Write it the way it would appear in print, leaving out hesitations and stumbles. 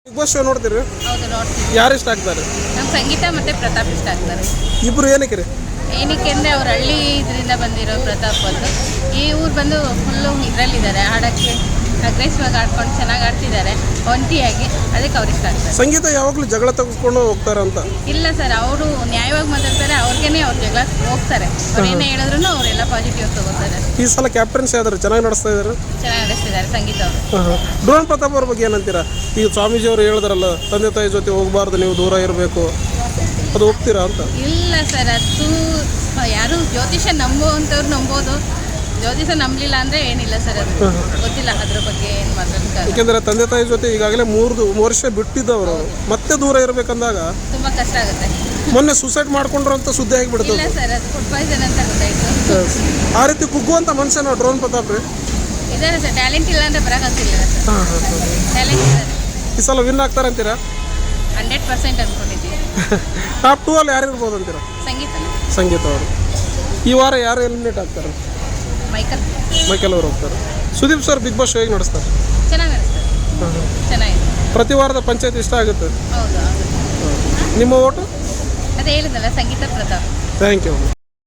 Big Boss show ನೋಡ್ತೀರಿ? ಹೌದು ನೋಡ್ತೀವಿ. ಯಾರು ಇಷ್ಟ ಆಗ್ತಾರೆ? ನಮ್ಮ ಸಂಗೀತ ಮತ್ತು ಪ್ರತಾಪ್ ಇಷ್ಟ ಆಗ್ತಾರೆ. ಇಬ್ರು ಏನಕ್ಕೆ ರೀ? ಏನಕ್ಕೆ ಅಂದರೆ ಅವ್ರು ಹಳ್ಳಿ ಇದರಿಂದ ಬಂದಿರೋ ಪ್ರತಾಪ್ ಬಂದು ಈ ಊರು ಬಂದು ಫುಲ್ಲು ಇದರಲ್ಲಿದ್ದಾರೆ, ಆಡೋಕ್ಕೆ ಅಗ್ರೆಸಿವಾಗಿ ಆಡ್ಕೊಂಡು ಚೆನ್ನಾಗಿ ಆಡ್ತಿದ್ದಾರೆ ಒಂಟಿಯಾಗಿ, ಅದಕ್ಕೆ ಅವ್ರು ಇಷ್ಟ ಆಗ್ತಾರೆ. ಸಂಗೀತ ಯಾವಾಗಲೂ ಜಗಳ ತೆಗೆದುಕೊಂಡು ಹೋಗ್ತಾರಂತ? ಇಲ್ಲ ಸರ್, ಅವರು ನ್ಯಾಯವಾಗಿ ಮಾತಾಡ್ತಾರೆ, ಅವ್ರಿಗೇನೆ ಅವ್ರು ಜಗಳ ಹೋಗ್ತಾರೆ. ಅವ್ರು ಏನೇ ಹೇಳಿದ್ರು ಅವರೆಲ್ಲ ಪಾಸಿಟಿವ್ ತಗೋತಾರೆ. ಈ ಸಲ ಕ್ಯಾಪ್ಟನ್ಸಿ ಆದ್ರೆ ಚೆನ್ನಾಗಿ ನಡೆಸ್ತಾ ಇದ್ದಾರೆ, ಚೆನ್ನಾಗಿ ನಡೆಸ್ತಿದ್ದಾರೆ ಸಂಗೀತ ಅವರು. ಡ್ರೋನ್ ಪ್ರತಾಪ್ ಅವ್ರ ಬಗ್ಗೆ ಏನಂತೀರಾ? ಈಗ ಸ್ವಾಮೀಜಿ ಅವರು ಹೇಳಿದ್ರಲ್ಲ, ತಂದೆ ತಾಯಿ ಜೊತೆ ಹೋಗಬಾರ್ದು, ನೀವು ದೂರ ಇರಬೇಕು, ಅದು ಹೋಗ್ತೀರಾ ಅಂತ? ಇಲ್ಲ ಸರ್, ಅದು ಯಾರು ಜ್ಯೋತಿಷ ನಂಬುವಂಥವ್ರು ನಂಬೋದು, ಜ್ಯೋತಿಷ ನಂಬಲಿಲ್ಲ ಅಂದರೆ ಏನಿಲ್ಲ ಸರ್, ಅದು ಗೊತ್ತಿಲ್ಲ ಅದ್ರ ಬಗ್ಗೆ ಏನು ಮಾತಾಡ್ತಾರೆ. ಯಾಕೆಂದರೆ ತಂದೆ ತಾಯಿ ಜೊತೆ ಈಗಾಗಲೇ ಮೂರು ವರ್ಷ ಬಿಟ್ಟಿದ್ದವರು ಮತ್ತೆ ದೂರ ಇರಬೇಕಂದಾಗ ತುಂಬ ಕಷ್ಟ ಆಗುತ್ತೆ. ಮೊನ್ನೆ ಸೂಸೈಡ್ ಮಾಡ್ಕೊಂಡ್ರು ಅಂತ ಸುದ್ದಿ ಆಗಿಬಿಡ್ತದೆ. ಇಲ್ಲ ಸರ್, ಅದು ಫುಡ್ ಪಾಯ್ಸನ್ ಅಂತ ಗೊತ್ತಾಯಿತು. ಆ ರೀತಿ ಕುಗ್ಗುವಂಥ ಮನುಷ್ಯನ ಡ್ರೋನ್ ಪ್ರತಾಪ್ ರೀ? ಇದ್ದಾರೆ ಸರ್, ಟ್ಯಾಲೆಂಟ್ ಇಲ್ಲ ಅಂದರೆ ಬರೋಕ್ಕಾಗ್ತಿಲ್ಲ ಸರ್. ಟ್ಯಾಲೆಂಟ್ ಇದ್ದಾರೆ. ಈ ಸಲ ವಿನ್ ಆಗ್ತಾರಂತೀರಾ? 100% ಅಂದ್ಕೊಂಡಿದ್ದೀವಿ. ಟಾಪ್ 2 ಅಲ್ಲಿ ಯಾರು ಇರ್ಬೋದು ಅಂತೀರಾ? ಸಂಗೀತ ಅವರು. ಈ ವಾರ ಯಾರು ಎಲಿಮಿನೇಟ್ ಆಗ್ತಾರೆ? ಮೈಕಲ್ ಅವರು ಹೋಗ್ತಾರೆ. Sudeep sir Bigg Boss show ಹೇಗೆ ನಡೆಸ್ತಾರೆ? ಚೆನ್ನಾಗಿ ನಡೆಸ್ತಾರೆ, ಚೆನ್ನಾಗಿದೆ. ಪ್ರತಿ ವಾರದ ಪಂಚಾಯತ್ ಇಷ್ಟ ಆಗುತ್ತೆ? ಹೌದು. ನಿಮ್ಮ ಓಟು? ಅದೇ ಹೇಳಿದ್ನಲ್ಲ, ಸಂಗೀತ ಪ್ರತಾಪ್. Thank you.